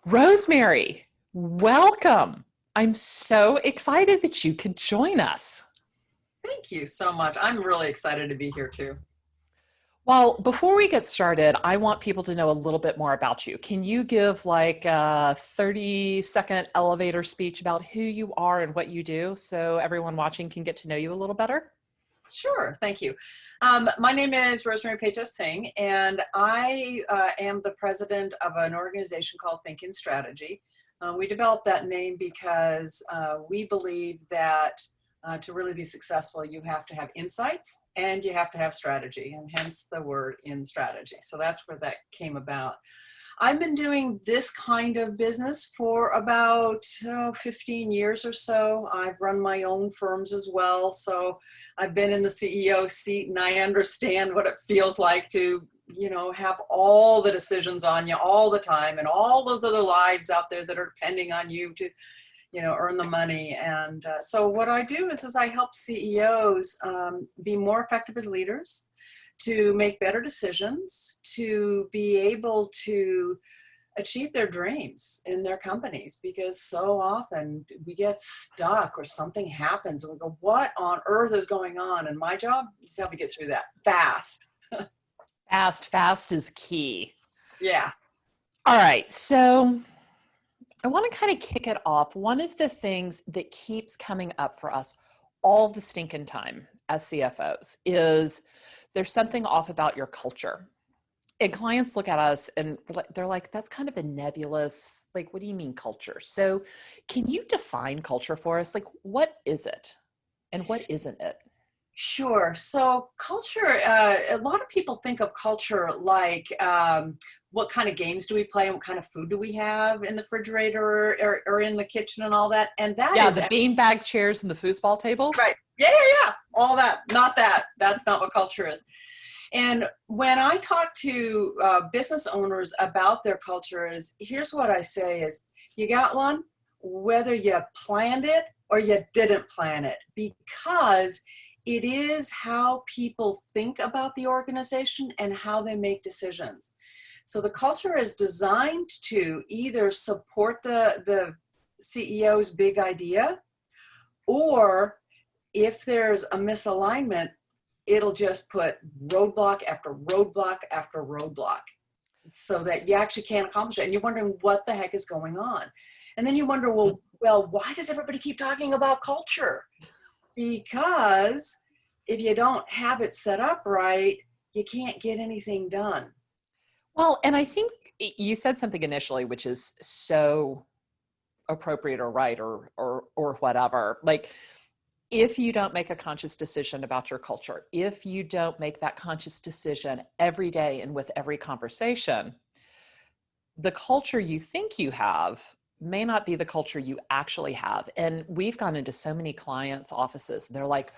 Rosemary, welcome. I'm so excited that you could join us. Thank you so much. I'm really excited to be here too. Well, before we get started, I want people to know a little bit more about you. Can you give like a 30-second elevator speech about who you are and what you do so everyone watching can get to know you a little better? Sure, thank you. My name is Rosemary Paetow Singh, and I am the president of an organization called thinkinStrategy. We developed that name because we believe that to really be successful, you have to have insights and you have to have strategy, and hence the word in strategy. So that's where that came about. I've been doing this kind of business for about 15 years or so. I've run my own firms as well. So I've been in the CEO seat and I understand what it feels like to, have all the decisions on you all the time and all those other lives out there that are depending on you to, earn the money. And so what I do is I help CEOs be more effective as leaders, to make better decisions, to be able to achieve their dreams in their companies, because so often we get stuck or something happens and we go, what on earth is going on? And my job is to help you get through that fast. Fast is key. Yeah. All right, so I want to kind of kick it off. One of the things that keeps coming up for us all the stinking time as CFOs is there's something off about your culture. And clients look at us and they're like, that's kind of a nebulous, like, what do you mean culture? So can you define culture for us? Like, what is it and what isn't it? Sure. So culture, a lot of people think of culture like what kind of games do we play and what kind of food do we have in the refrigerator or in the kitchen and all that. And that Yeah, is the beanbag chairs and the foosball table. right. Yeah. All that. Not that. That's not what culture is. And when I talk to business owners about their culture, here's what I say is, you got one, whether you planned it or you didn't plan it, because it is how people think about the organization and how they make decisions. So the culture is designed to either support the CEO's big idea, or if there's a misalignment, it'll just put roadblock after roadblock after roadblock so that you actually can't accomplish it. And you're wondering what the heck is going on. And then you wonder, well, why does everybody keep talking about culture? Because if you don't have it set up right, you can't get anything done. Well, and I think you said something initially, which is so appropriate or right or whatever. Like, if you don't make a conscious decision about your culture, if you don't make that conscious decision every day and with every conversation, the culture you think you have may not be the culture you actually have. And we've gone into so many clients' offices, and they're like,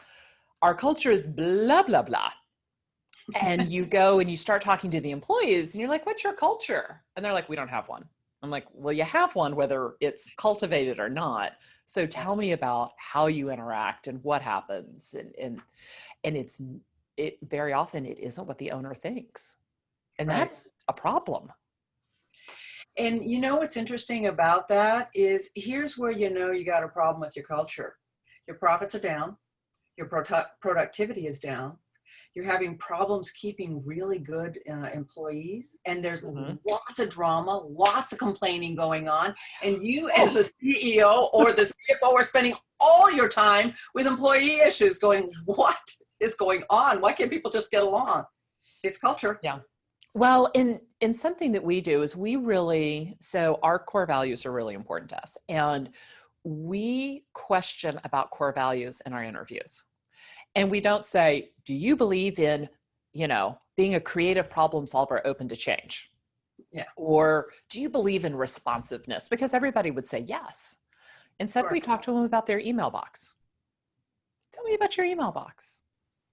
our culture is blah, blah, blah. And you go and you start talking to the employees and you're like, what's your culture? And they're like, we don't have one. I'm like, well, you have one, whether it's cultivated or not. So tell me about how you interact and what happens. And it very often it isn't what the owner thinks. And Right. that's a problem. And what's interesting about that is, here's where you got a problem with your culture. Your profits are down, your productivity is down, you're having problems keeping really good employees, and there's Mhm. lots of drama, lots of complaining going on, and you as a CEO or the CFO are spending all your time with employee issues going, what is going on? Why can't people just get along? It's culture. Yeah. Well, in something that we do is so our core values are really important to us. And we question about core values in our interviews. And we don't say, do you believe in, being a creative problem solver open to change? Yeah. Or do you believe in responsiveness? Because everybody would say yes. Instead, we Correct. talk to them about their email box. Tell me about your email box.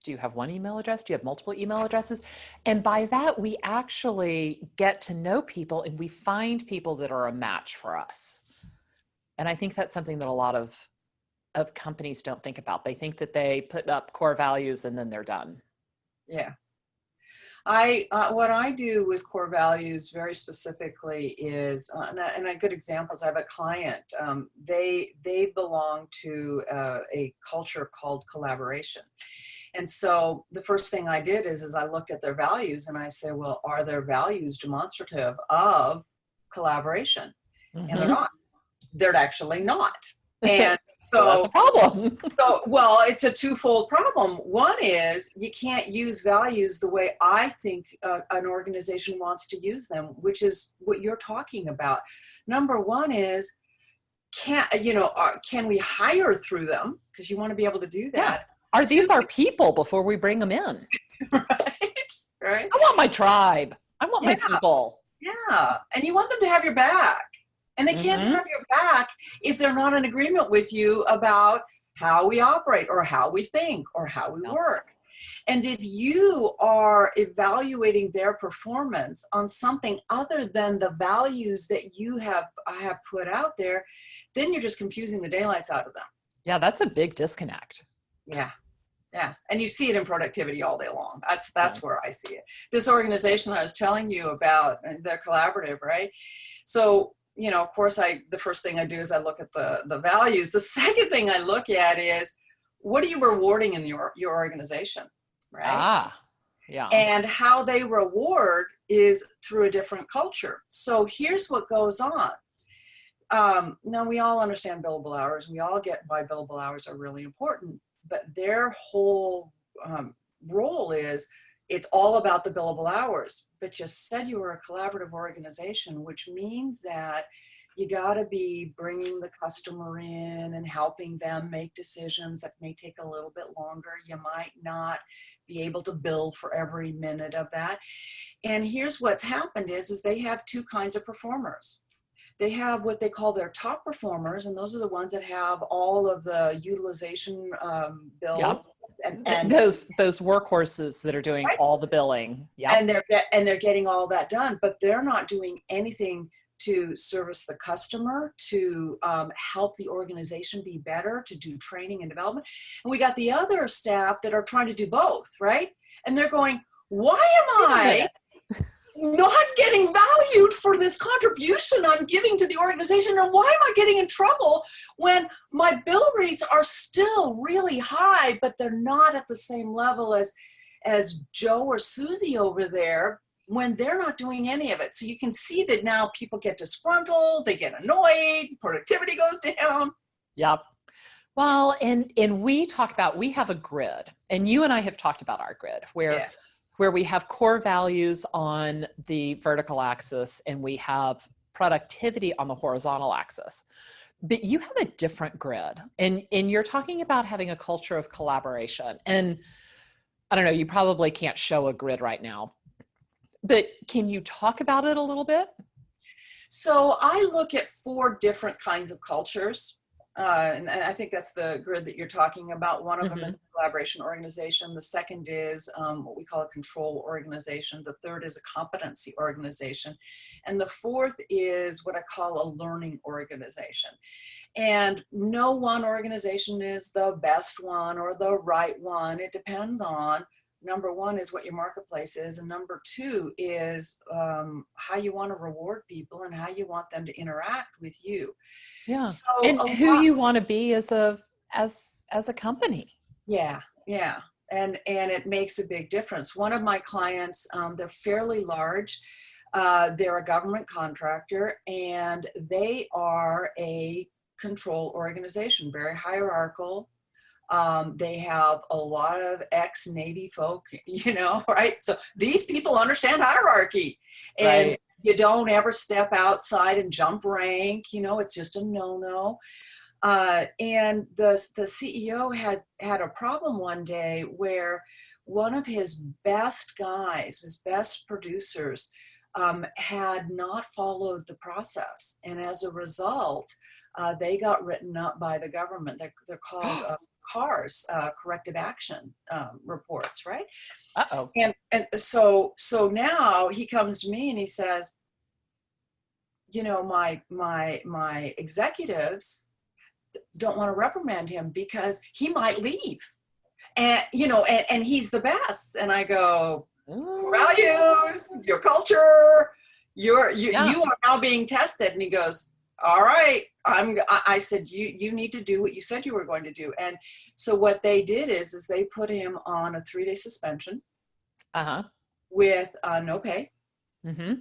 Do you have one email address? Do you have multiple email addresses? And by that, we actually get to know people and we find people that are a match for us. And I think that's something that a lot of companies don't think about. They think that they put up core values and then they're done. Yeah. What I do with core values very specifically is, and a good example is I have a client. They belong to a culture called collaboration, and so the first thing I did is I looked at their values and I said, well, are their values demonstrative of collaboration? And they're Mm-hmm. not. They're actually not. And So that's a problem. well, it's a twofold problem. One is you can't use values the way I think an organization wants to use them, which is what you're talking about. Number one is, can we hire through them? Because you want to be able to do Yeah. that. Are Two, these our people before we bring them in? right? Right? I want my tribe. I want my Yeah. people. Yeah. And you want them to have your back. And they can't Mm-hmm. have your back if they're not in agreement with you about how we operate or how we think or how we Yeah. work. And if you are evaluating their performance on something other than the values that you have put out there, then you're just confusing the daylights out of them. Yeah, that's a big disconnect. Yeah. Yeah. And you see it in productivity all day long. That's Yeah. where I see it. This organization I was telling you about, they're collaborative, right? So, of course, the first thing I do is I look at the values. The second thing I look at is, what are you rewarding in your organization, right? Ah, yeah. And how they reward is through a different culture. So here's what goes on. Now, we all understand billable hours. We all get why billable hours are really important. But their whole role is, it's all about the billable hours. But you said you were a collaborative organization, which means that you got to be bringing the customer in and helping them make decisions that may take a little bit longer. You might not be able to bill for every minute of that. And here's what's happened is they have two kinds of performers. They have what they call their top performers, and those are the ones that have all of the utilization bills. Yep. And those workhorses that are doing right? all the billing. Yep. And they're getting all that done, but they're not doing anything to service the customer, to help the organization be better, to do training and development. And we got the other staff that are trying to do both, right? And they're going, why am I not getting valued for this contribution I'm giving to the organization? And why am I getting in trouble when my bill rates are still really high, but they're not at the same level as Joe or Susie over there, when they're not doing any of it? So you can see that now people get disgruntled, they get annoyed, productivity goes down. Yep. Well, and we have a grid, and you and I have talked about our grid where we have core values on the vertical axis and we have productivity on the horizontal axis. But you have a different grid, and you're talking about having a culture of collaboration. And I don't know, you probably can't show a grid right now, but can you talk about it a little bit? So I look at 4 different kinds of cultures. And I think that's the grid that you're talking about. One of them is a collaboration organization. The second is what we call a control organization. The third is a competency organization. And the fourth is what I call a learning organization. And no one organization is the best one or the right one. It depends on, number one is what your marketplace is, and number two is how you want to reward people and how you want them to interact with you. Yeah. So And who you want to be as a company. Yeah. And it makes a big difference. One of my clients, they're fairly large. They're a government contractor, and they are a control organization, very hierarchical. They have a lot of ex-Navy folk, right? So these people understand hierarchy, and Right. you don't ever step outside and jump rank. It's just a no-no. And the CEO had a problem one day where one of his best guys, his best producers, had not followed the process, and as a result, they got written up by the government. They're called CARS, corrective action reports, right? Uh-oh. And so now he comes to me and he says, my executives don't want to reprimand him because he might leave, and and he's the best. And I go, your Ooh, values, your culture, yeah. you are now being tested. And he goes, all right, I said, you need to do what you said you were going to do. And so what they did is they put him on a 3-day suspension Uh-huh. with no pay. Mm-hmm.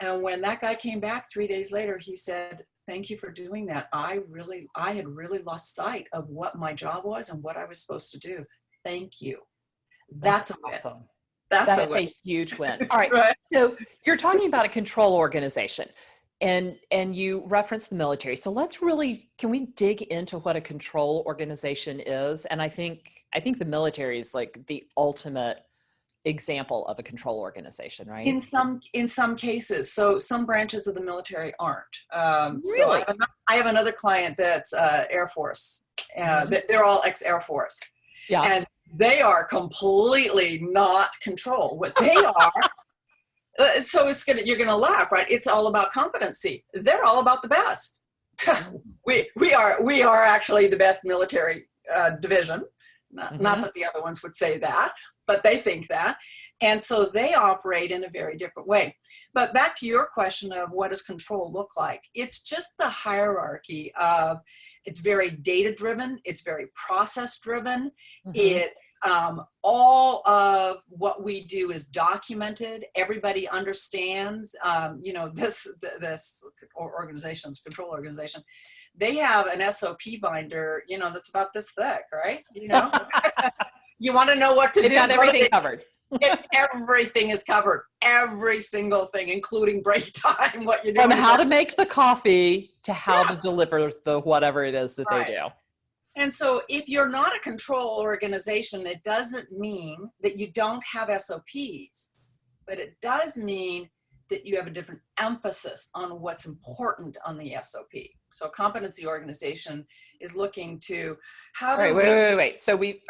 And when that guy came back 3 days later, he said, thank you for doing that. I had really lost sight of what my job was and what I was supposed to do. Thank you. That's That's a win. awesome. That's a That's win. a huge win. All right. Right. So you're talking about a control organization and you reference the military. So let's really, can we dig into what a control organization is? And I think the military is like the ultimate example of a control organization, right? In some cases, so some branches of the military aren't. So Really? I have another client that's Air Force. Mhm. They're all ex-Air Force, Yeah. and they are completely not control. What they are, so you're gonna laugh, right? It's all about competency. They're all about the best. We are actually the best military division. Not Mhm. that the other ones would say that, but they think that. And so they operate in a very different way. But back to your question of what does control look like? It's just the hierarchy of, it's very data driven, it's very process driven. Mhm. It's all of what we do is documented. Everybody understands, this organization's control organization. They have an SOP binder, that's about this thick, right? You want to know what to They've do, got go to everything covered. everything is covered, every single thing, including break time, what you're From doing. how to make the coffee to how to deliver the whatever it is that they Right. do. And so if you're not a control organization, it doesn't mean that you don't have SOPs, but it does mean that you have a different emphasis on what's important on the SOP. So competency organization is looking to how All right, do wait, we, wait, wait,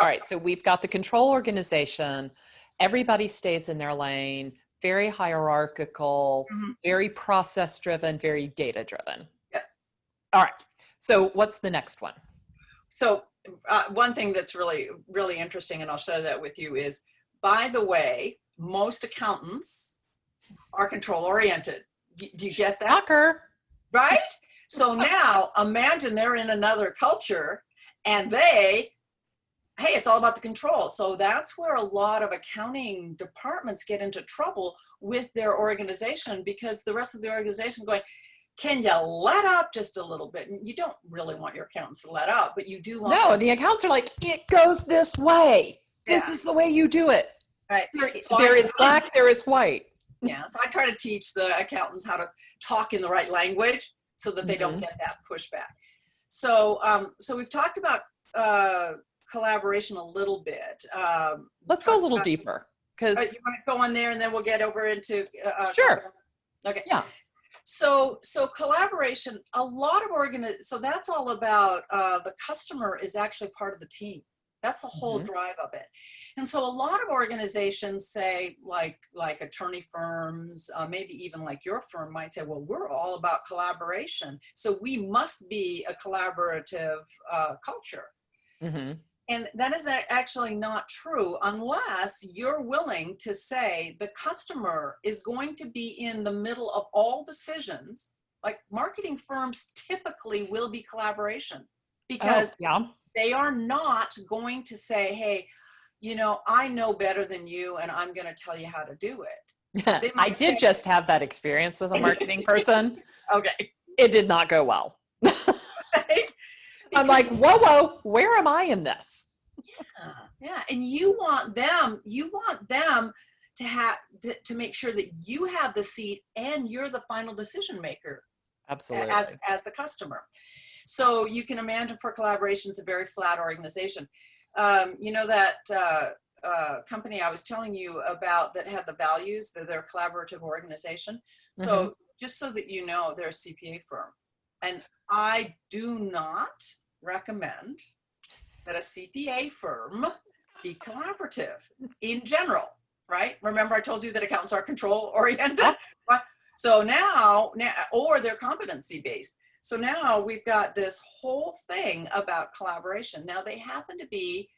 wait. So we've got the control organization. Everybody stays in their lane, very hierarchical, Mhm. very process driven, very data driven. Yes. All right. So what's the next one? So one thing that's really, really interesting, and I'll share that with you, is, by the way, most accountants are control oriented. Do you get that? Shocker. Right? So now imagine they're in another culture and hey, it's all about the control. So that's where a lot of accounting departments get into trouble with their organization, because the rest of the organization is going, can you let up just a little bit? And you don't really want your accountants to let up, but you do want No, them. and the accounts are like, it goes this way. This Yeah, is the way you do it. right. There, So there is black, there is white. yeah, so I try to teach the accountants how to talk in the right language so that they don't Mhm. get that pushback. So, so we've talked about collaboration a little bit. Let's go a Talked little about, deeper because, you want to go on there and then we'll get over into sure. okay. Yeah. So collaboration, a lot of so that's all about the customer is actually part of the team. That's the whole Mhm. drive of it. And so a lot of organizations say, like attorney firms, maybe even like your firm might say, well, we're all about collaboration, so we must be a collaborative culture. Mhm. And that is actually not true unless you're willing to say the customer is going to be in the middle of all decisions. Like marketing firms typically will be collaboration, Oh, because yeah. they are not going to say, hey, I know better than you and I'm going to tell you how to do it. They I might did say, just have that experience with a marketing person. okay, It did not go well. right? I'm like, Because whoa, whoa, where am I in this? yeah, and you want them to have to make sure that you have the seat and you're the final decision maker Absolutely. as the customer. So you can imagine, for collaboration, it's a very flat organization. That company I was telling you about that had the values, that they're a collaborative organization. Hmm. So just so that you know, they're a CPA firm. And I do not recommend that a CPA firm be collaborative in general, right? Remember I told you that accountants are control oriented, Yep. right? So now, or they're competency based. So now we've got this whole thing about collaboration. Now they happen to be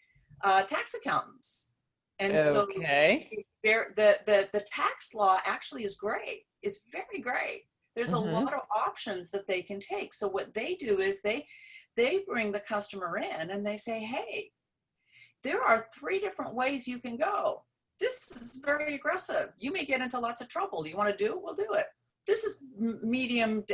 tax accountants. And so Okay. the tax law actually is gray. It's very gray. There's a Mm-hmm. lot of options that they can take. So what they do is they bring the customer in and they say, hey, there are 3 different ways you can go. This is very aggressive. You may get into lots of trouble. Do you want to do it? We'll do it. This is medium,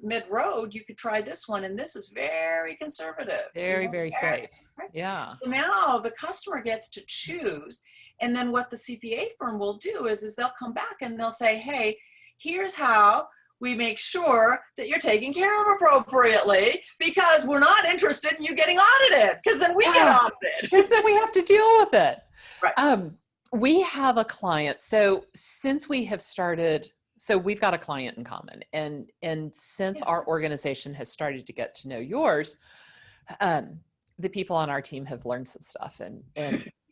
mid-road. You could try this one, and this is very conservative. You Very, know, very safe. right? Yeah. So now the customer gets to choose, and then what the CPA firm will do is they'll come back and they'll say, hey, here's how we make sure that you're taken care of appropriately, because we're not interested in you getting audited, because then we get Ah, audited. because then we have to deal with it. Right. We have a client. So since we have started, so we've got a client in common, and since Yeah. our organization has started to get to know yours, the people on our team have learned some stuff. And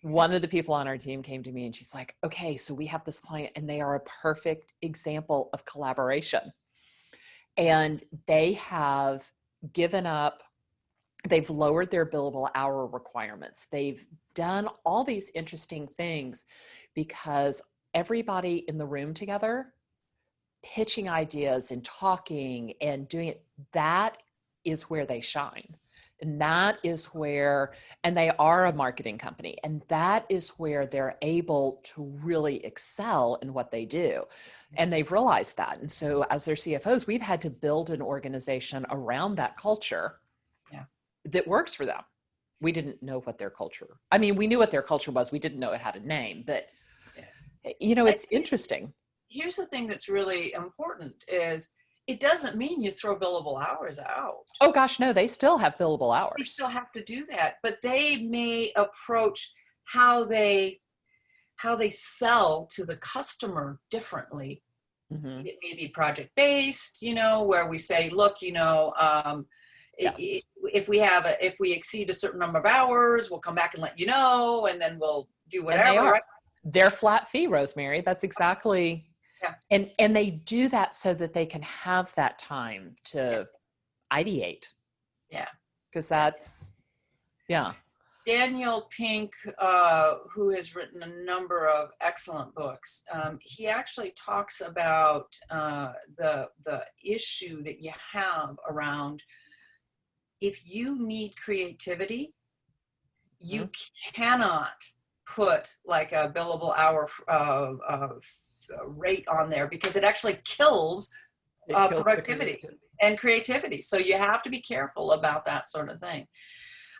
one of the people on our team came to me and she's like, okay, so we have this client and they are a perfect example of collaboration. And they have given up, they've lowered their billable hour requirements. They've done all these interesting things because everybody in the room together, pitching ideas and talking and doing it, that is where they shine. And that is where, and they are a marketing company, and that is where they're able to really excel in what they do. And they've realized that. And so as their CFOs, we've had to build an organization around that culture that works for them. We didn't know what their culture, I mean, we knew what their culture was. We didn't know it had a name, but you know, it's interesting. Here's the thing that's really important is it doesn't mean you throw billable hours out. Oh gosh, no, they still have billable They hours. still have to do that, but they may approach how they sell to the customer differently. Mm-hmm. It may be project based, you know, where we say, look, you know, Yes. if we exceed a certain number of hours, we'll come back and let you know, and then we'll do And they whatever, are. right? They're flat fee, Rosemary. That's exactly, Yeah. and they do that so that they can have that time Yeah. to ideate. Yeah. Because Yeah. that's, yeah. Daniel Pink, who has written a number of excellent books, he actually talks about the issue that you have around if you need creativity, you cannot put like a billable hour rate on there, because it actually kills It kills the productivity creativity. and creativity. So you have to be careful about that sort of thing.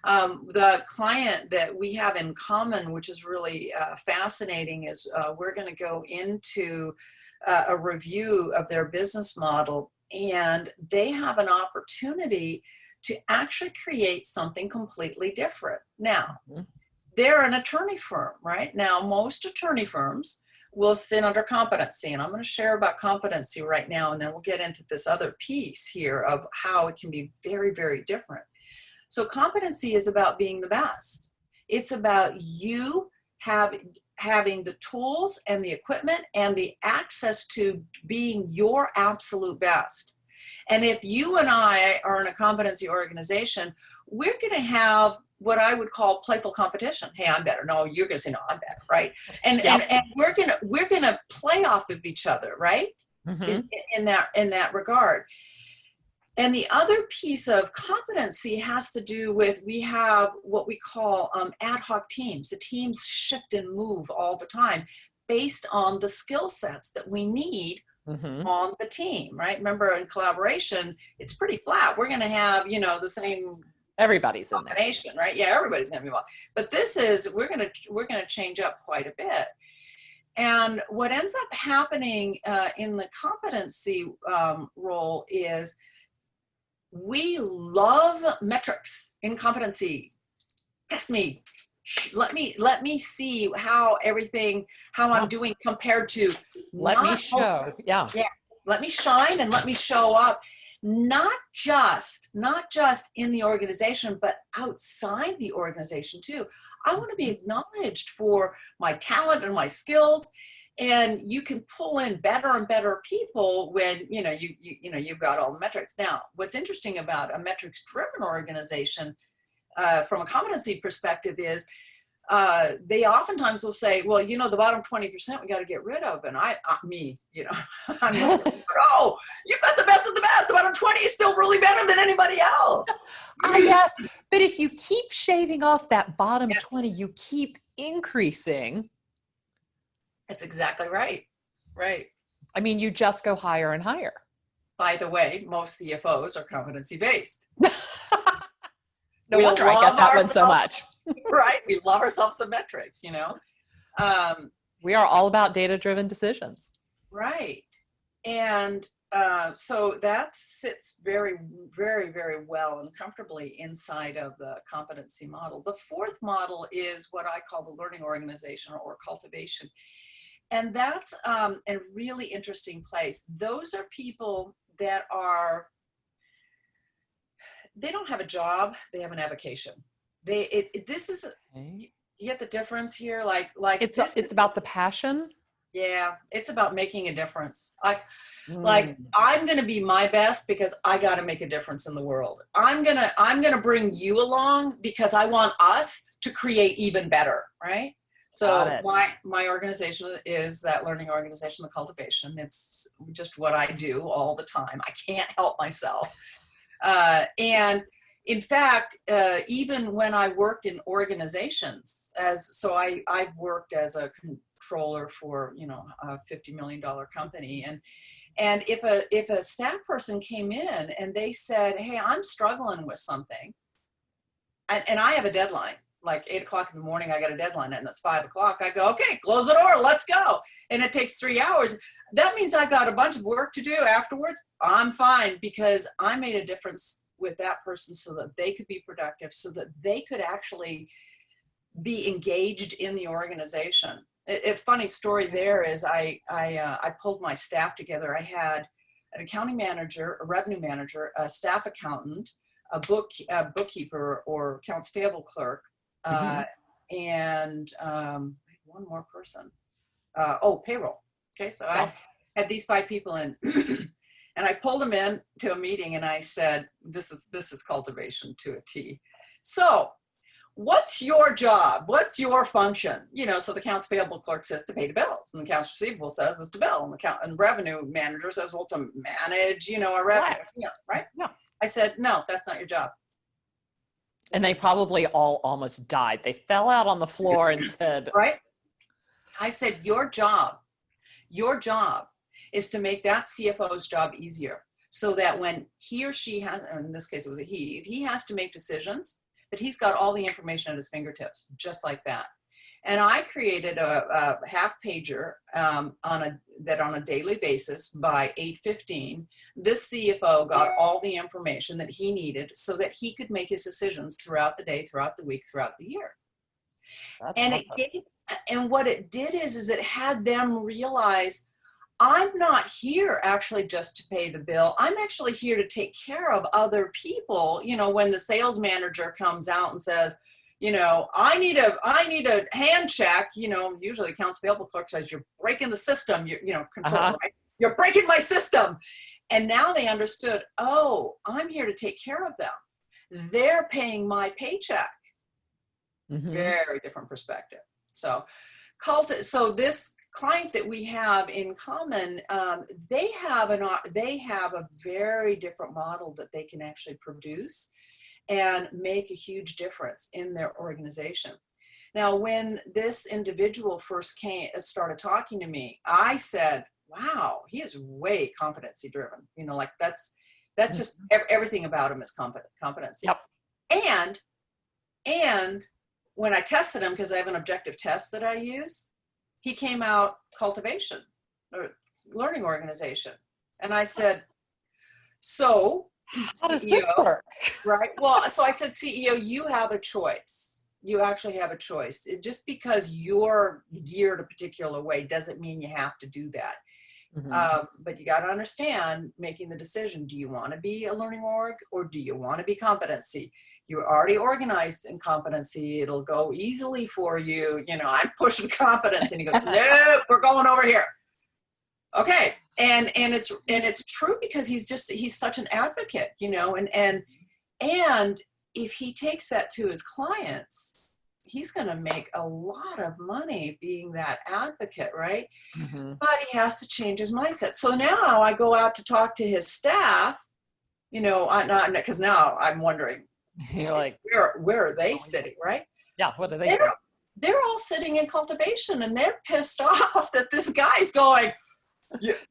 The client that we have in common, which is really fascinating, is we're going to go into a review of their business model, and they have an opportunity to actually create something completely different. Now, Mhm. they're an attorney firm, right? Now, most attorney firms will sit under competency, and I'm going to share about competency right now, and then we'll get into this other piece here of how it can be very, very different. So competency is about being the best. It's about you having the tools and the equipment and the access to being your absolute best. And if you and I are in a competency organization, we're going to have what I would call playful competition. Hey, I'm better. No, you're going to say, no, I'm better, right? And Yep. and we're gonna play off of each other, right? Mm-hmm. In that regard. And the other piece of competency has to do with, we have what we call ad hoc teams. The teams shift and move all the time based on the skill sets that we need Mm-hmm. on the team, right? Remember, in collaboration, it's pretty flat. We're going to have, you know, the same Everybody's in there. combination, right? Yeah, everybody's going to be well. But this is, we're going to change up quite a bit. And what ends up happening in the competency role is we love metrics in competency. Test me. Let me see how I'm Yeah. doing compared to Let me not, show. Yeah. yeah, let me shine and let me show up, not just in the organization, but outside the organization too. I want to be acknowledged for my talent and my skills. And you can pull in better and better people when you've got all the metrics. Now, what's interesting about a metrics driven organization from a competency perspective is they oftentimes will say, well, you know, the bottom 20% we got to get rid of. And me, you know, I'm like, oh, you've got the best of the best. The bottom 20 is still really better than anybody else. Yes, but if you keep shaving off that bottom Yeah. 20, you keep increasing. That's exactly right. Right. I mean, you just go higher and higher. By the way, most CFOs are competency based. No wonder I get that one so much. Right. We love ourselves some metrics, you know. We are all about data-driven decisions. Right. And so that sits very, very, very well and comfortably inside of the competency model. The fourth model is what I call the learning organization or cultivation. And that's a really interesting place. Those are people that they don't have a job, they have an avocation. This is, you get the difference here? Like it's about the passion. Yeah, it's about making a difference. Like I'm going to be my best because I got to make a difference in the world. I'm going to bring you along because I want us to create even better, right? So my organization is that learning organization, the cultivation. It's just what I do all the time. I can't help myself. And in fact, even when I worked in organizations, I've worked as a controller for, you know, a $50 million company. And if a staff person came in and they said, hey, I'm struggling with something, and I have a deadline, like 8 o'clock in the morning, I got a deadline, and it's 5 o'clock. I go, okay, close the door, let's go. And it takes 3 hours. That means I've got a bunch of work to do afterwards. I'm fine because I made a difference with that person so that they could be productive, so that they could actually be engaged in the organization. A funny story there is I pulled my staff together. I had an accounting manager, a revenue manager, a staff accountant, a bookkeeper or accounts payable clerk, and one more person. Payroll. Okay, so I had these 5 people in, and I pulled them in to a meeting, and I said, "This is cultivation to a T." So, what's your job? What's your function? You know, so the accounts payable clerk says to pay the bills, and the accounts receivable says is to bill, and revenue manager says, well, to manage, you know, a revenue, right? Yeah. I said, no, that's not your job. And they probably all almost died. They fell out on the floor and said, right? I said, your job is to make that CFO's job easier so that when he or she has, or in this case it was a he, if he has to make decisions, that he's got all the information at his fingertips, just like that. And I created a half pager on a daily basis by 8:15. This CFO got all the information that he needed so that he could make his decisions throughout the day, throughout the week, throughout the year. That's and awesome. And what it did is it had them realize, I'm not here actually just to pay the bill. I'm actually here to take care of other people. You know, when the sales manager comes out and says, you know, I need a hand check, you know, usually the accounts payable clerk says, you're breaking the system, you know, control, right? You're breaking my system. And now they understood, oh, I'm here to take care of them. They're paying my paycheck. Very different perspective. So this client that we have in common, they have a very different model that they can actually produce and make a huge difference in their organization. Now, when this individual first started talking to me, I said, wow, he is way competency driven. You know, like that's just everything about him is competency. Yep. And when I tested him, because I have an objective test that I use, he came out cultivation or learning organization. And I said, so how does this work? Right. Well, so I said, CEO, you have a choice. You actually have a choice. Just because you're geared a particular way doesn't mean you have to do that. But you got to understand making the decision. Do you want to be a learning org or do you want to be competency? You're already organized in competency. It'll go easily for you. You know, I'm pushing competency. And he goes, nope, we're going over here. Okay. And it's true because he's such an advocate, you know, and if he takes that to his clients, he's going to make a lot of money being that advocate, right? Mhm. But he has to change his mindset. So now I go out to talk to his staff, you know, not because now I'm wondering You're like, where are they going, sitting, right? yeah, what do they They're think? they're all sitting in cultivation and they're pissed off that this guy's going,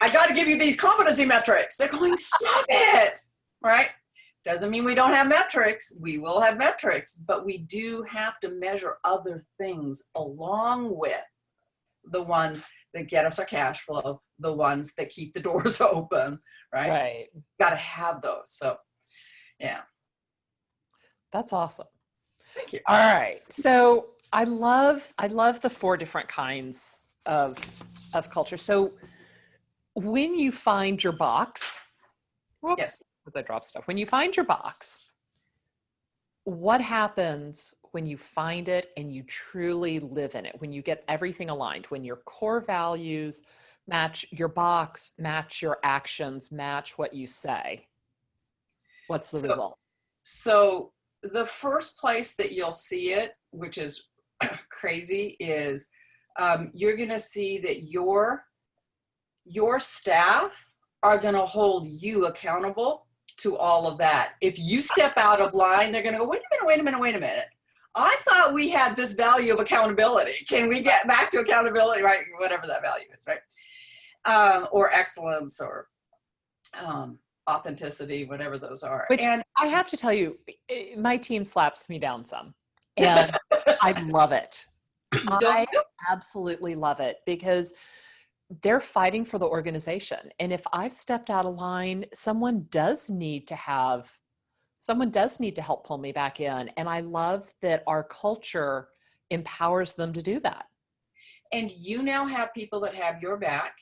I got to give you these competency metrics. They're going, stop it, right? Doesn't mean we don't have metrics. We will have metrics, but we do have to measure other things along with the ones that get us our cash flow, the ones that keep the doors open, right? Right. Got to have those. So, yeah. That's awesome. Thank you. All right. So I love the four different kinds of culture. So when you find your box, Yes. whoops, as I drop stuff. When you find your box, what happens when you find it and you truly live in it? When you get everything aligned, when your core values match your box, match your actions, match what you say, what's the So, result? so the first place that you'll see it, which is crazy, is you're going to see that your staff are going to hold you accountable to all of that. If you step out of line, they're going to go, wait a minute, wait a minute, wait a minute. I thought we had this value of accountability. Can we get back to accountability, right? Whatever that value is, right? Or excellence or authenticity, whatever those are. Which And I have to tell you, my team slaps me down some, and I love it. don't I you? absolutely love it because they're fighting for the organization. And if I've stepped out of line, someone does need to help pull me back in. And I love that our culture empowers them to do that. And you now have people that have your back.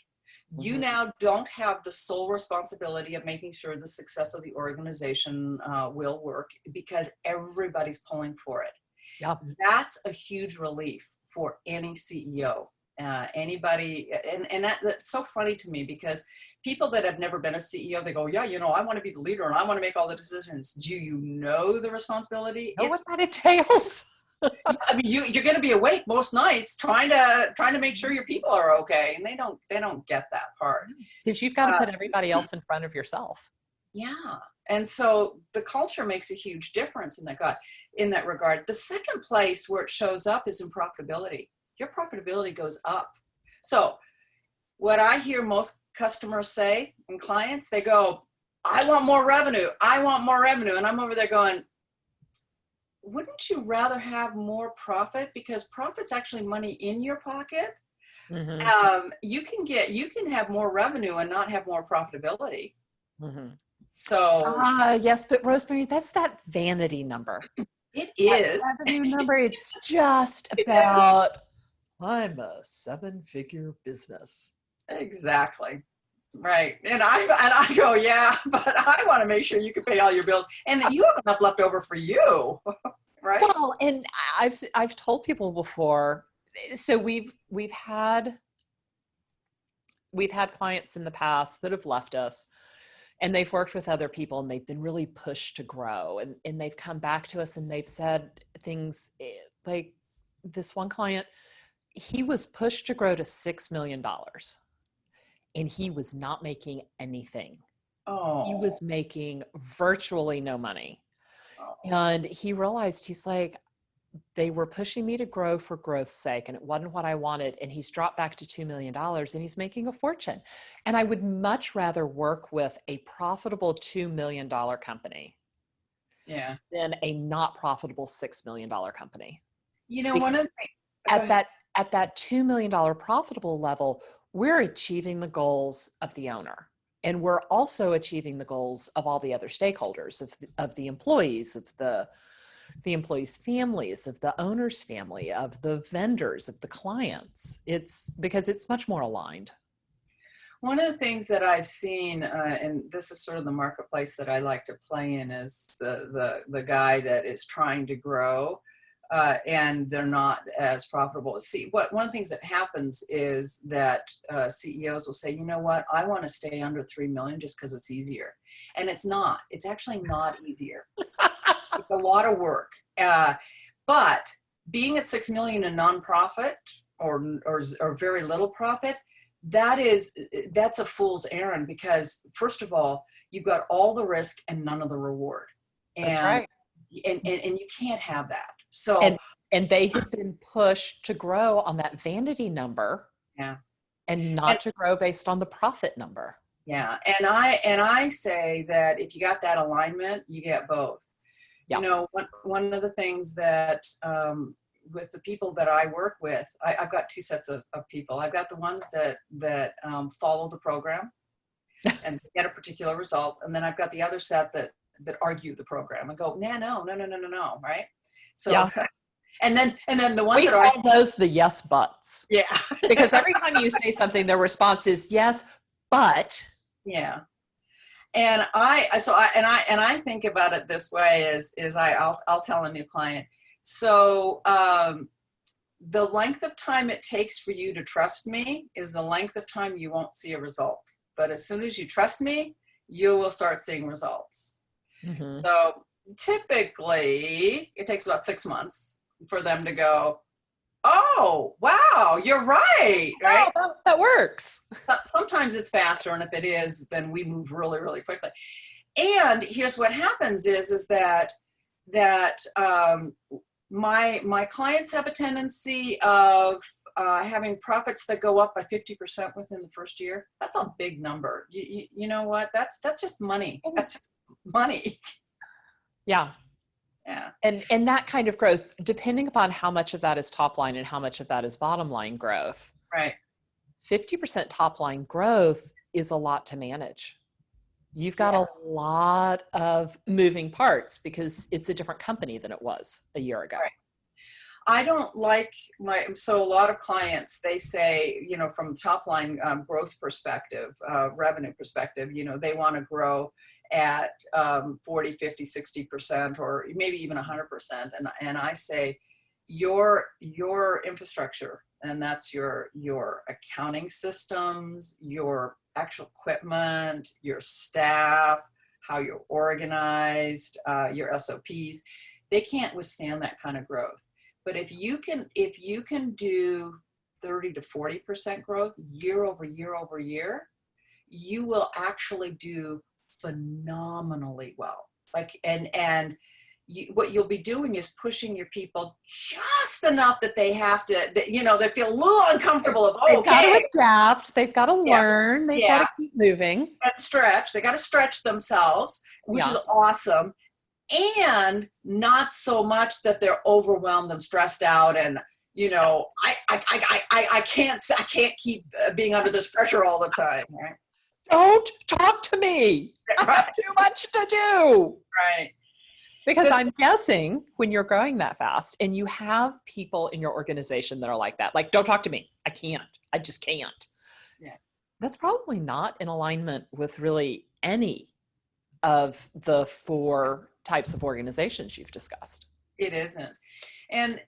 You Mhm. now don't have the sole responsibility of making sure the success of the organization will work because everybody's pulling for it. Yeah. That's a huge relief for any CEO. Anybody, and that's so funny to me because people that have never been a CEO, they go, yeah, you know, I want to be the leader and I want to make all the decisions. Do you know the responsibility? Know what It's, that entails? I mean, you're going to be awake most nights trying to make sure your people are okay, and they don't get that part. Because you've got to Uh, put everybody else in front of yourself. yeah, and so the culture makes a huge difference in that regard. The second place where it shows up is in profitability. Your profitability goes up. So what I hear most customers say and clients, they go, I want more revenue. I want more revenue. And I'm over there going, wouldn't you rather have more profit? Because profit's actually money in your pocket. Hmm. You can have more revenue and not have more profitability. Hmm. So Ah, yes, but Rosemary, that's that vanity number. it That is. revenue number, it's just It is. about, I'm a seven-figure business. Exactly. Right. And I go, yeah, but I want to make sure you can pay all your bills and that you have enough left over for you. Right. Well, and I've told people before, so we've had clients in the past that have left us and they've worked with other people and they've been really pushed to grow and they've come back to us and they've said things like this one client, he was pushed to grow to $6 million and he was not making anything. He Oh, was making virtually no money. oh. And he realized, he's like, they were pushing me to grow for growth's sake and it wasn't what I wanted. And he's dropped back to $2 million and he's making a fortune. And I would much rather work with a profitable $2 million company Yeah. than a not profitable $6 million company. You know, Because one of the things, go at ahead. that $2 million profitable level, we're achieving the goals of the owner. And we're also achieving the goals of all the other stakeholders, of the employees, of the employees' families, of the owner's family, of the vendors, of the clients. It's because it's much more aligned. One of the things that I've seen, and this is sort of the marketplace that I like to play in, is the guy that is trying to grow, and they're not as profitable. See, one of the things that happens is that CEOs will say, you know what, I want to stay under 3 million just because it's easier, and it's not. It's actually not easier. It's a lot of work, but being at 6 million in nonprofit or very little profit, that's a fool's errand, because first of all, you've got all the risk and none of the reward. That's And right. you can't have that. So And they had been pushed to grow on that vanity number yeah. and And not to grow based on the profit number. yeah. And I say that if you got that alignment, you get both. You Yeah. know, one of the things that with the people that I work with, I've got two sets of people. I've got the ones that follow the program and get a particular result, and then I've got the other set that argue the program and go, no, right? So, Yeah. and then the ones We that are, call those the yes buts, yeah, because every time you say something, their response is yes, but. yeah. And I think about it this way I'll tell a new client. So the length of time it takes for you to trust me is the length of time you won't see a result. But as soon as you trust me, you will start seeing results. Mm-hmm. So typically it takes about 6 months for them to go, oh, wow, you're right, Oh, right? that works. Sometimes it's faster, and if it is, then we move really, really quickly. And here's what happens is that my clients have a tendency of having profits that go up by 50% within the first year. That's a big number. You know what? That's just money. That's just money. Yeah. Yeah. And that kind of growth, depending upon how much of that is top line and how much of that is bottom line growth, Right. 50% top line growth is a lot to manage. You've got Yeah. a lot of moving parts because it's a different company than it was a year ago. Right. I don't like so a lot of clients, they say, you know, from top line growth perspective, revenue perspective, you know, they want to grow at 40, 50, 60%, or maybe even 100%. And I say your infrastructure, and that's your accounting systems, your actual equipment, your staff, how you're organized, your SOPs, they can't withstand that kind of growth. But if you can do 30 to 40% growth year over year over year, you will actually do phenomenally well. Like, what you'll be doing is pushing your people just enough that they have to, you know, they feel a little uncomfortable of, oh, They've got okay, to adapt. They've got to yeah, learn. They've got yeah, to keep moving. and stretch. They got to stretch themselves, which Yeah. is awesome. And not so much that they're overwhelmed and stressed out and, you know, I can't keep being under this pressure all the time, right? Don't talk to me. I have Right. too much to do. Right. Because The, I'm guessing when you're growing that fast and you have people in your organization that are like that, like, don't talk to me. I can't. I just can't. yeah, That's probably not in alignment with really any of the four types of organizations you've discussed. it isn't. And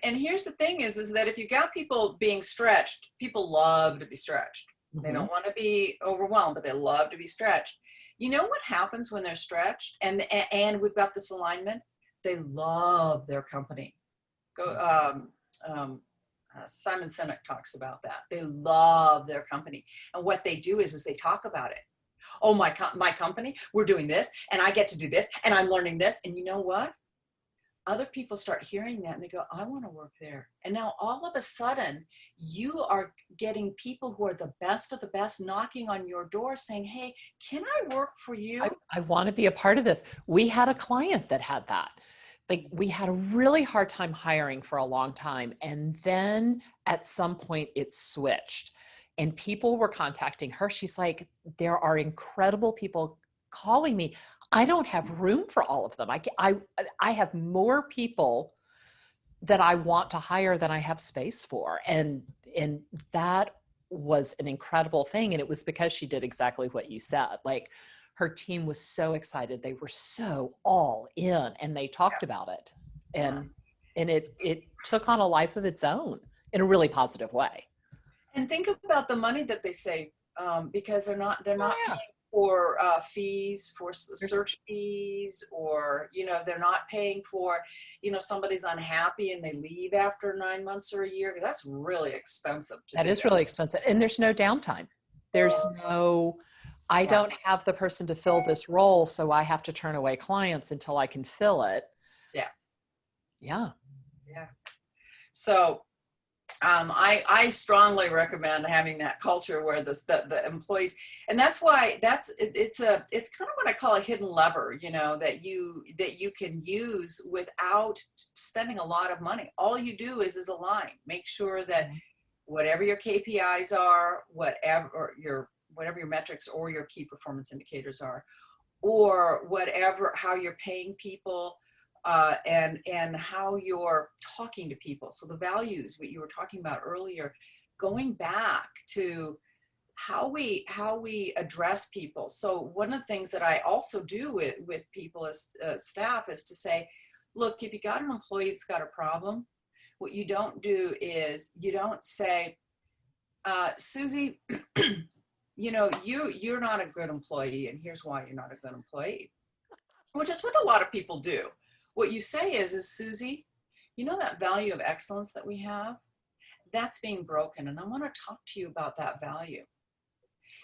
here's the thing is that if you got people being stretched, people love to be stretched. They Mm-hmm. don't want to be overwhelmed, but they love to be stretched. You know what happens when they're stretched and we've got this alignment? They love their company. Go Simon Sinek talks about that. They love their company. And what they do is they talk about it. Oh, my company, we're doing this, and I get to do this, and I'm learning this. And you know what? Other people start hearing that and they go, I want to work there. And now all of a sudden you are getting people who are the best of the best knocking on your door saying, hey, can I work for you? I want to be a part of this. We had a client that had that. Like, we had a really hard time hiring for a long time. And then at some point it switched and people were contacting her. She's like, there are incredible people calling me. I don't have room for all of them. I have more people that I want to hire than I have space for. And that was an incredible thing. And it was because she did exactly what you said. Like, her team was so excited. They were so all in and they talked about it. Yeah. And it took on a life of its own in a really positive way. And think about the money that they save because they're not Oh, paying, yeah. for fees, for search fees, or, you know, they're not paying for, you know, somebody's unhappy and they leave after 9 months or a year. That's really expensive to That do is that. really expensive. And there's no downtime. There's no, I Yeah. don't have the person to fill this role, so I have to turn away clients until I can fill it. Yeah. Yeah. Yeah. So I strongly recommend having that culture where the employees, and that's why it's kind of what I call a hidden lever, you know, that you can use without spending a lot of money. All you do is align, make sure that whatever your KPIs are, whatever your metrics or your key performance indicators are, or whatever, how you're paying people, and how you're talking to people. So the values, what you were talking about earlier, going back to how we address people. So one of the things that I also do with people as staff is to say, look, if you got an employee that's got a problem, what you don't do is you don't say, Susie, you know, you're not a good employee, and here's why you're not a good employee, which is what a lot of people do. What you say is Susie, you know, that value of excellence that we have, that's being broken, and I want to talk to you about that value.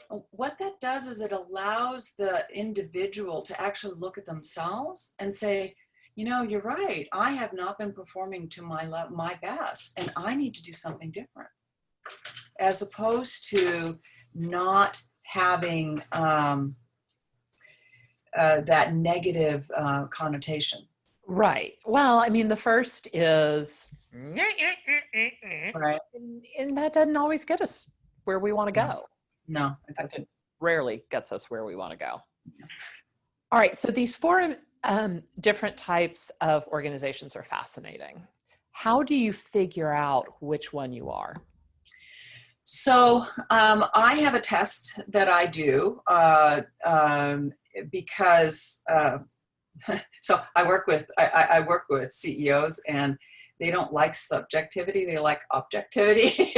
And what that does is it allows the individual to actually look at themselves and say, you know, you're right, I have not been performing to my best, and I need to do something different, as opposed to not having that negative connotation. Right. Well, I mean, the first is, Right. and that doesn't always get us where we want to No, go. no, it doesn't. It rarely gets us where we want to go. All right. So these four different types of organizations are fascinating. How do you figure out which one you are? So I have a test that I do because so I work with CEOs, and they don't like subjectivity; they like objectivity.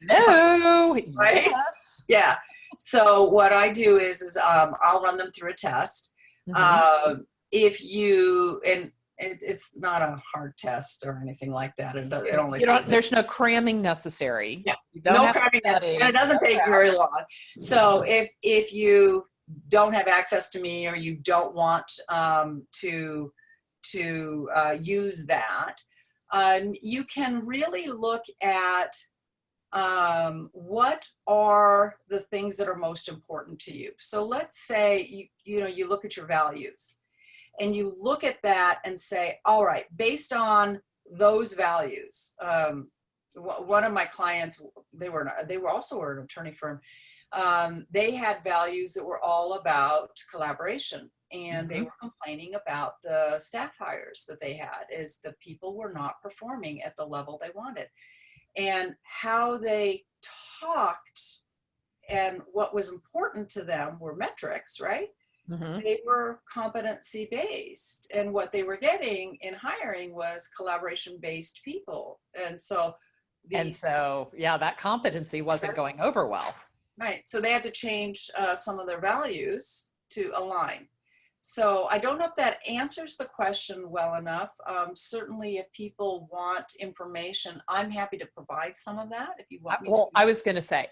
No. Right? Yes. Yeah. So what I do is I'll run them through a test. Mm-hmm. If you and it's not a hard test or anything like that. It only You don't. takes, There's no cramming necessary. yeah, You don't no have to cramming, and study. it doesn't take very long. So if you don't have access to me, or you don't want to use that, you can really look at what are the things that are most important to you. So let's say you look at your values, and you look at that and say, all right, based on those values, one of my clients, they were also an attorney firm. They had values that were all about collaboration, and they were complaining about the staff hires that they had, is the people were not performing at the level they wanted, and how they talked and what was important to them were metrics, right? Mm-hmm. They were competency based, and what they were getting in hiring was collaboration based people. And so that competency wasn't going over well. right, so they had to change some of their values to align. So I don't know if that answers the question well enough. Certainly if people want information, I'm happy to provide some of that if you want me to. Well, I was going to say,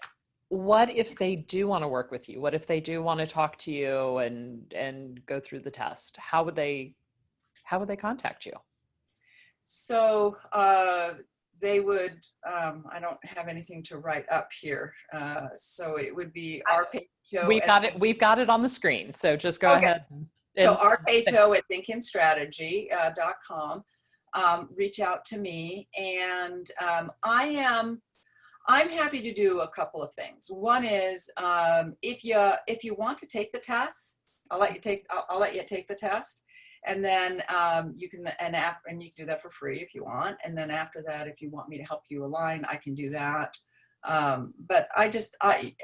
what if they do want to work with you? What if they do want to talk to you and go through the test? How would they contact you? So they would, I don't have anything to write up here. So it would be rpaetow. We've got it on the screen. So just go ahead. So rpaetow@thinkinstrategycom. Reach out to me, and I'm happy to do a couple of things. One is if you want to take the test, I'll let you take the test, and then you can do that for free if you want. And then after that, if you want me to help you align, I can do that. But I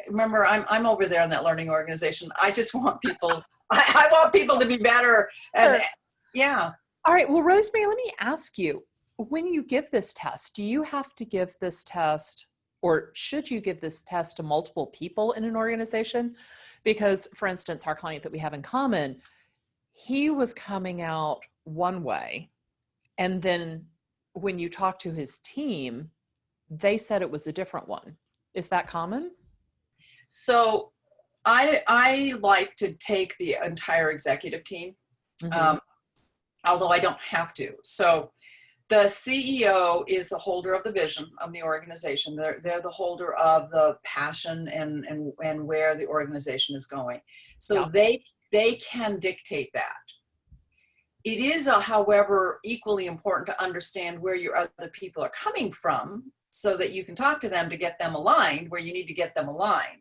remember I'm over there in that learning organization. I just want people. I want people to be better. And Sure. yeah. All right. Well, Rosemary, let me ask you, when you give this test, do you have to give this test or should you give this test to multiple people in an organization? Because, for instance, our client that we have in common, he was coming out one way, and then when you talk to his team, they said it was a different one. Is that common? So I like to take the entire executive team, Mm-hmm. although I don't have to. So the CEO is the holder of the vision of the organization. They're the holder of the passion and where the organization is going. So Yeah. they can dictate that. It is, however, equally important to understand where your other people are coming from so that you can talk to them to get them aligned where you need to get them aligned.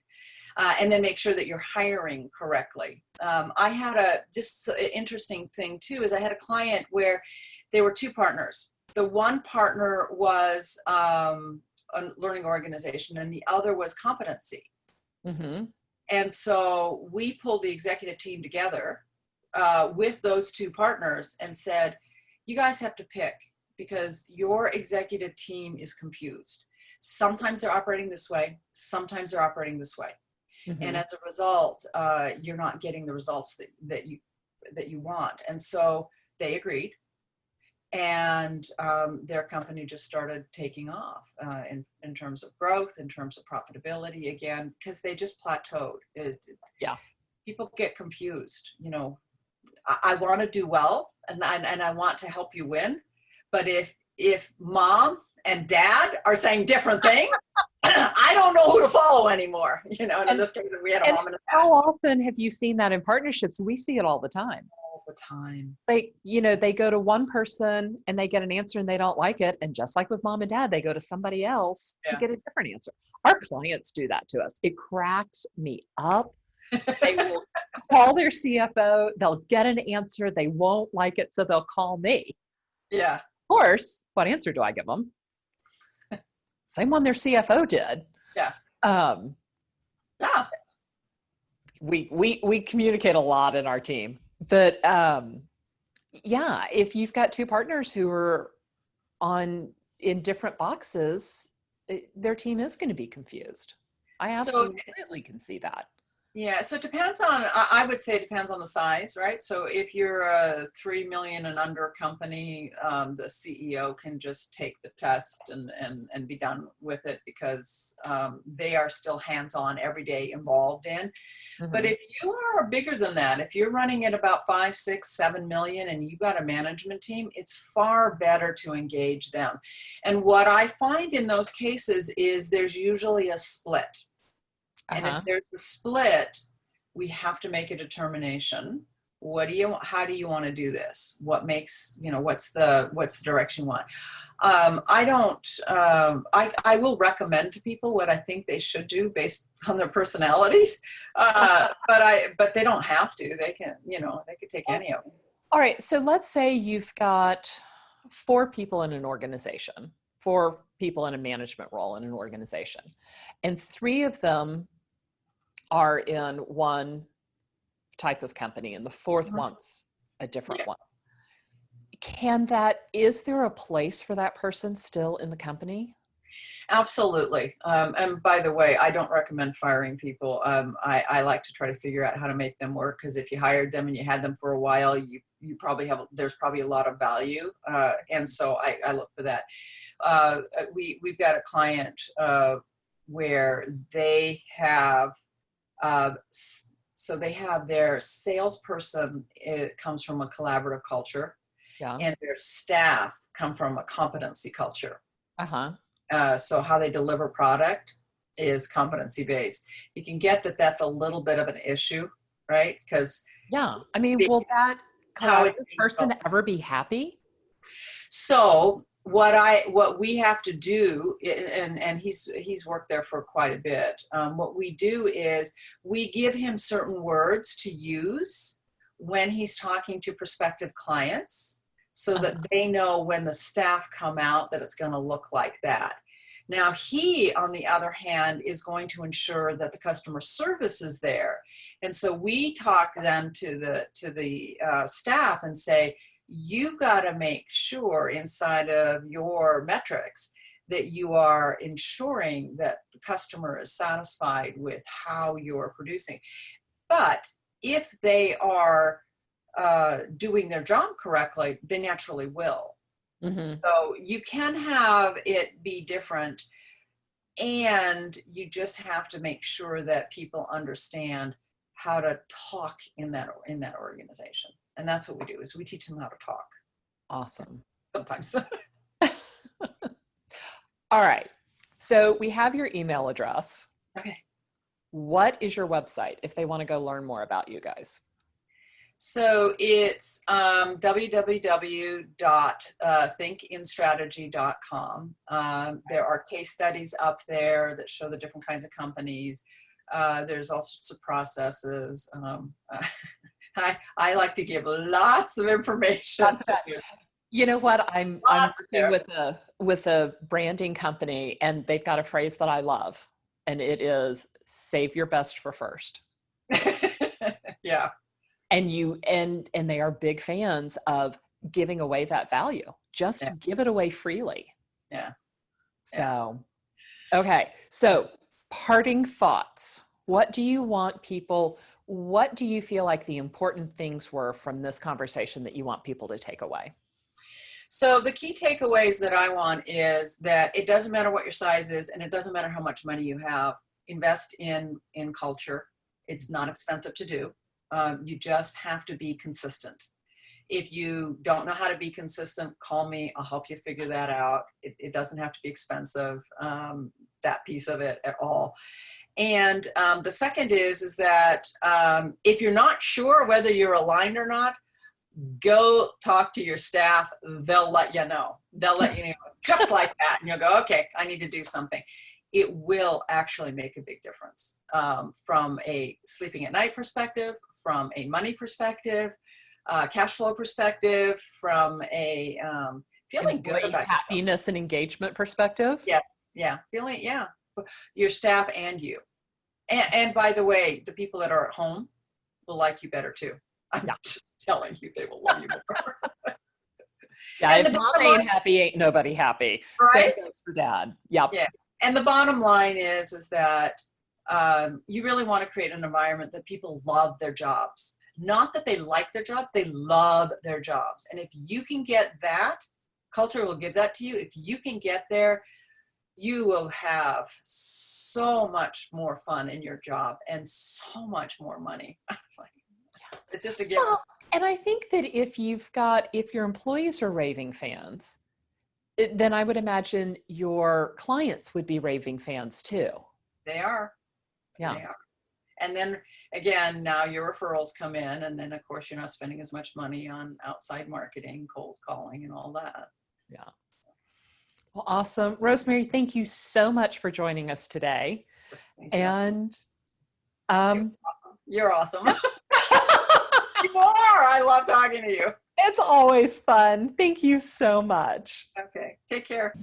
And then make sure that you're hiring correctly. I had just an interesting thing too, is I had a client where there were two partners. The one partner was a learning organization and the other was competency. Mm-hmm. And so we pulled the executive team together with those two partners and said, you guys have to pick because your executive team is confused. Sometimes they're operating this way. Sometimes they're operating this way. Mm-hmm. And as a result, you're not getting the results that you want. And so they agreed, and their company just started taking off in terms of growth, in terms of profitability, again, because they just plateaued. Yeah. People get confused. You know, I want to do well, and I want to help you win, but if mom and dad are saying different things, I don't know who to follow anymore, you know, and in this case, we had a mom and a dad. How often have you seen that in partnerships? We see it all the time. All the time. They go to one person and they get an answer and they don't like it. And just like with mom and dad, they go to somebody else to get a different answer. Our clients do that to us. It cracks me up. They will call their CFO. They'll get an answer. They won't like it. So they'll call me. Yeah. Of course, what answer do I give them? Same one their CFO did. Yeah. Yeah. We communicate a lot in our team, but yeah, if you've got two partners who are in different boxes, their team is going to be confused. I absolutely can see that. Yeah, so it depends on, I would say it depends on the size, right? So if you're a 3 million and under company, the CEO can just take the test and be done with it because they are still hands-on every day involved in. Mm-hmm. But if you are bigger than that, if you're running at about 5, 6, 7 million and you've got a management team, it's far better to engage them. And what I find in those cases is there's usually a split. And if there's a split, we have to make a determination. How do you want to do this? What makes, what's the direction you want? I will recommend to people what I think they should do based on their personalities. But they don't have to. They can, they could take any of them. All right. So let's say you've got 4 people in an organization, 4 people in a management role in an organization, and 3 of them are in one type of company and the 4th one's a different one. Is there a place for that person still in the company? Absolutely. And by the way, I don't recommend firing people. I like to try to figure out how to make them work, because if you hired them and you had them for a while, there's probably a lot of value. And so I look for that. We've got a client where they have so they have their salesperson, it comes from a collaborative culture, and their staff come from a competency culture. So how they deliver product is competency based. You can get that's a little bit of an issue, right? Because will that collaborative person ever be happy? So what we have to do, and he's worked there for quite a bit. What we do is we give him certain words to use when he's talking to prospective clients, so that they know when the staff come out that it's going to look like that. Now he, on the other hand, is going to ensure that the customer service is there, and so we talk then to the staff and say, you got to make sure inside of your metrics that you are ensuring that the customer is satisfied with how you're producing. But if they are doing their job correctly, they naturally will. Mm-hmm. So you can have it be different, and you just have to make sure that people understand how to talk in that organization. And that's what we do, is we teach them how to talk Awesome. sometimes. All right. So we have your email address. Okay. What is your website if they want to go learn more about you guys? So it's www.thinkinstrategycom. There are case studies up there that show the different kinds of companies. There's all sorts of processes. I like to give lots of information. You know what? I'm working There. with a branding company, and they've got a phrase that I love, and it is save your best for first. Yeah. And they are big fans of giving away that value. Just give it away freely. Yeah. So, okay. So, parting thoughts. What do you feel like the important things were from this conversation that you want people to take away? So the key takeaways that I want is that it doesn't matter what your size is, and it doesn't matter how much money you have. Invest in culture. It's not expensive to do. You just have to be consistent. If you don't know how to be consistent, call me. I'll help you figure that out. It doesn't have to be expensive, that piece of it at all. And the second is that if you're not sure whether you're aligned or not, go talk to your staff. They'll let you know. They'll let you know just like that. And you'll go, okay, I need to do something. It will actually make a big difference from a sleeping at night perspective, from a money perspective, cash flow perspective, from a feeling good about happiness yourself. And engagement perspective. Yeah, feeling, your staff and you. And by the way, the people that are at home will like you better too. I'm just telling you, they will love you more. Yeah, if mom ain't happy, ain't nobody happy. Right? Same goes for dad. Yep. Yeah. And the bottom line is that you really want to create an environment that people love their jobs. Not that they like their jobs, they love their jobs. And if you can get that, culture will give that to you. If you can get there, you will have so much more fun in your job and so much more money. It's just a given. Well, and I think that if your employees are raving fans, then I would imagine your clients would be raving fans too. They are. Yeah. They are. And then again, now your referrals come in, and then of course you're not spending as much money on outside marketing, cold calling, and all that. Yeah. Well, awesome. Rosemary, thank you so much for joining us today. And you're awesome. You are. I love talking to you. It's always fun. Thank you so much. Okay. Take care.